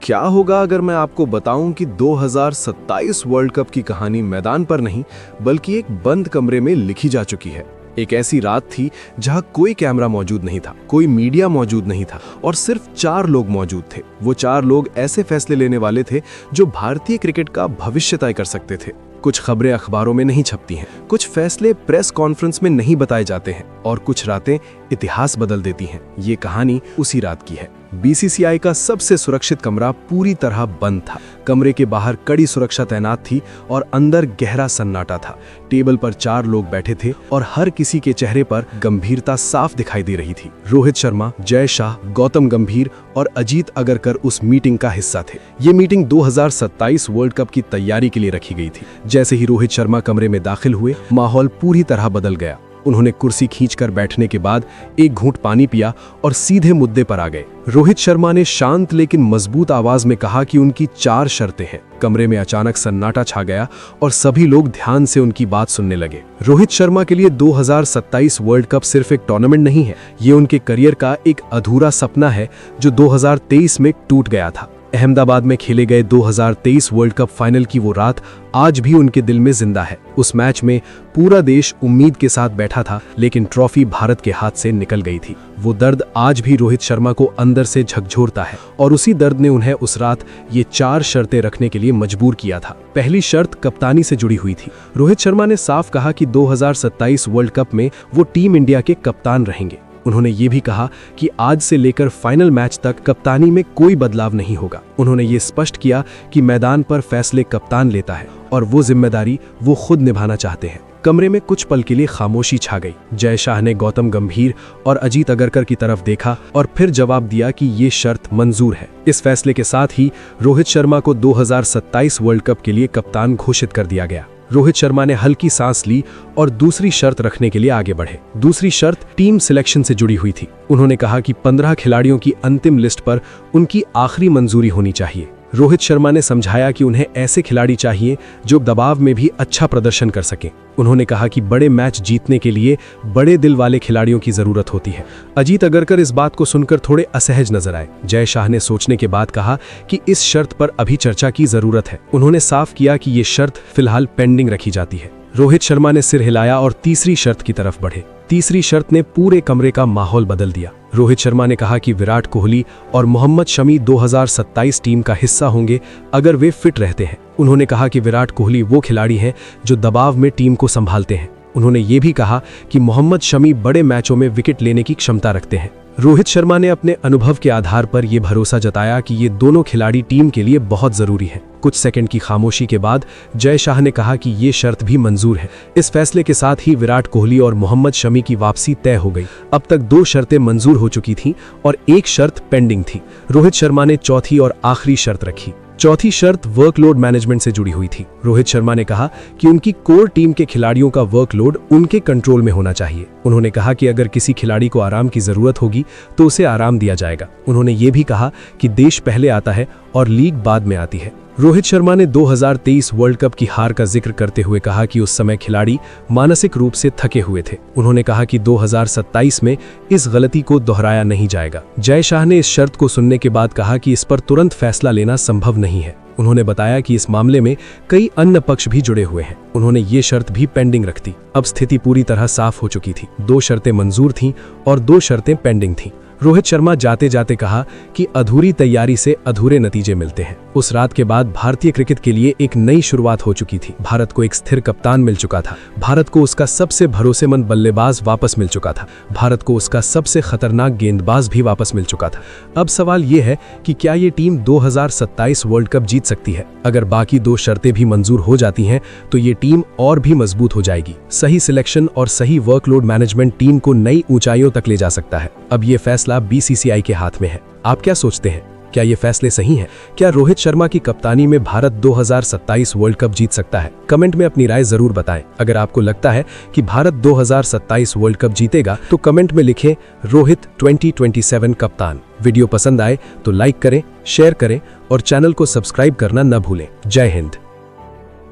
क्या होगा अगर मैं आपको बताऊं कि 2027 वर्ल्ड कप की कहानी मैदान पर नहीं बल्कि एक बंद कमरे में लिखी जा चुकी है। एक ऐसी रात थी जहां कोई कैमरा मौजूद नहीं था, कोई मीडिया मौजूद नहीं था और सिर्फ 4 लोग मौजूद थे। वो 4 लोग ऐसे फैसले लेने वाले थे जो भारतीय क्रिकेट का भविष्य तय कर सकते थे। कुछ खबरें अखबारों में नहीं छपती हैं, कुछ फैसले प्रेस कॉन्फ्रेंस में नहीं बताए जाते हैं और कुछ रातें इतिहास बदल देती हैं। ये कहानी उसी रात की है। बीसीसीआई का सबसे सुरक्षित कमरा पूरी तरह बंद था। कमरे के बाहर कड़ी सुरक्षा तैनात थी और अंदर गहरा सन्नाटा था। टेबल पर 4 लोग बैठे थे और हर किसी के चेहरे पर गंभीरता साफ दिखाई दे रही थी। रोहित शर्मा, जय शाह, गौतम गंभीर और अजीत अगरकर उस मीटिंग का हिस्सा थे। ये मीटिंग 2027 वर्ल्ड कप की तैयारी के लिए रखी गई थी। जैसे ही रोहित शर्मा कमरे में दाखिल हुए, माहौल पूरी तरह बदल गया। उन्होंने कुर्सी खींचकर बैठने के बाद एक घूंट पानी पिया और सीधे मुद्दे पर आ गए। रोहित शर्मा ने शांत लेकिन मजबूत आवाज में कहा कि उनकी 4 शर्तें हैं। कमरे में अचानक सन्नाटा छा गया और सभी लोग ध्यान से उनकी बात सुनने लगे। रोहित शर्मा के लिए 2027 वर्ल्ड कप सिर्फ एक टूर्नामेंट नहीं है, ये उनके करियर का एक अधूरा सपना है जो 2023 में टूट गया था। अहमदाबाद में खेले गए 2023 वर्ल्ड कप फाइनल की वो रात आज भी उनके दिल में जिंदा है। उस मैच में पूरा देश उम्मीद के साथ बैठा था, लेकिन ट्रॉफी भारत के हाथ से निकल गई थी। वो दर्द आज भी रोहित शर्मा को अंदर से झकझोरता है और उसी दर्द ने उन्हें उस रात ये 4 शर्तें रखने के लिए मजबूर किया था। पहली शर्त कप्तानी से जुड़ी हुई थी। रोहित शर्मा ने साफ कहा कि 2027 वर्ल्ड कप में वो टीम इंडिया के कप्तान रहेंगे। उन्होंने ये भी कहा कि आज से लेकर फाइनल मैच तक कप्तानी में कोई बदलाव नहीं होगा। उन्होंने ये स्पष्ट किया कि मैदान पर फैसले कप्तान लेता है और वो जिम्मेदारी वो खुद निभाना चाहते हैं। कमरे में कुछ पल के लिए खामोशी छा गई। जय शाह ने गौतम गंभीर और अजीत अगरकर की तरफ देखा और फिर जवाब दिया कि ये शर्त मंजूर है। इस फैसले के साथ ही रोहित शर्मा को 2027 वर्ल्ड कप के लिए कप्तान घोषित कर दिया गया। रोहित शर्मा ने हल्की सांस ली और दूसरी शर्त रखने के लिए आगे बढ़े। दूसरी शर्त टीम सिलेक्शन से जुड़ी हुई थी। उन्होंने कहा कि 15 खिलाड़ियों की अंतिम लिस्ट पर उनकी आखिरी मंजूरी होनी चाहिए। रोहित शर्मा ने समझाया कि उन्हें ऐसे खिलाड़ी चाहिए जो दबाव में भी अच्छा प्रदर्शन कर सकें। उन्होंने कहा कि बड़े मैच जीतने के लिए बड़े दिल वाले खिलाड़ियों की जरूरत होती है। अजीत अगरकर इस बात को सुनकर थोड़े असहज नजर आए। जय शाह ने सोचने के बाद कहा कि इस शर्त पर अभी चर्चा की जरूरत है। उन्होंने साफ किया कि ये शर्त फिलहाल पेंडिंग रखी जाती है। रोहित शर्मा ने सिर हिलाया और तीसरी शर्त की तरफ बढ़े। तीसरी शर्त ने पूरे कमरे का माहौल बदल दिया। रोहित शर्मा ने कहा कि विराट कोहली और मोहम्मद शमी 2027 टीम का हिस्सा होंगे अगर वे फिट रहते हैं। उन्होंने कहा कि विराट कोहली वो खिलाड़ी हैं जो दबाव में टीम को संभालते हैं। उन्होंने ये भी कहा कि मोहम्मद शमी बड़े मैचों में विकेट लेने की क्षमता रखते हैं। रोहित शर्मा ने अपने अनुभव के आधार पर यह भरोसा जताया कि ये दोनों खिलाड़ी टीम के लिए बहुत जरूरी हैं। कुछ सेकंड की खामोशी के बाद जय शाह ने कहा कि ये शर्त भी मंजूर है। इस फैसले के साथ ही विराट कोहली और मोहम्मद शमी की वापसी तय हो गई। अब तक 2 शर्तें मंजूर हो चुकी थीं और 1 शर्त पेंडिंग थी। रोहित शर्मा ने चौथी और आखिरी शर्त रखी। चौथी शर्त वर्कलोड मैनेजमेंट से जुड़ी हुई थी। रोहित शर्मा ने कहा कि उनकी कोर टीम के खिलाड़ियों का वर्कलोड उनके कंट्रोल में होना चाहिए। उन्होंने कहा कि अगर किसी खिलाड़ी को आराम की जरूरत होगी तो उसे आराम दिया जाएगा। उन्होंने ये भी कहा कि देश पहले आता है और लीग बाद में आती है। रोहित शर्मा ने 2023 वर्ल्ड कप की हार का जिक्र करते हुए कहा कि उस समय खिलाड़ी मानसिक रूप से थके हुए थे। उन्होंने कहा कि 2027 में इस गलती को दोहराया नहीं जाएगा। जय शाह ने इस शर्त को सुनने के बाद कहा कि इस पर तुरंत फैसला लेना संभव नहीं है। उन्होंने बताया कि इस मामले में कई अन्य पक्ष भी जुड़े हुए हैं। उन्होंने ये शर्त भी पेंडिंग रख दी। अब स्थिति पूरी तरह साफ हो चुकी थी। 2 शर्तें मंजूर थीं और 2 शर्तें पेंडिंग थीं। रोहित शर्मा जाते जाते कहा कि अधूरी तैयारी से अधूरे नतीजे मिलते हैं। उस रात के बाद भारतीय क्रिकेट के लिए एक नई शुरुआत हो चुकी थी। भारत को एक स्थिर कप्तान मिल चुका था। भारत को उसका सबसे भरोसेमंद बल्लेबाज वापस मिल चुका था। भारत को उसका सबसे खतरनाक गेंदबाज भी वापस मिल चुका था। अब सवाल ये है कि क्या ये टीम 2027 वर्ल्ड कप जीत सकती है? अगर बाकी 2 शर्तें भी मंजूर हो जाती हैं तो ये टीम और भी मजबूत हो जाएगी। सही सिलेक्शन और सही वर्कलोड मैनेजमेंट टीम को नई ऊंचाइयों तक ले जा सकता है। अब ये फैसला बीसीसीआई के हाथ में है। आप क्या सोचते हैं? क्या ये फैसले सही हैं? क्या रोहित शर्मा की कप्तानी में भारत 2027 वर्ल्ड कप जीत सकता है? कमेंट में अपनी राय जरूर बताएं। अगर आपको लगता है कि भारत 2027 वर्ल्ड कप जीतेगा तो कमेंट में लिखें रोहित 2027 कप्तान। वीडियो पसंद आए तो लाइक करें, शेयर करें और चैनल को सब्सक्राइब करना न भूलें। जय हिंद।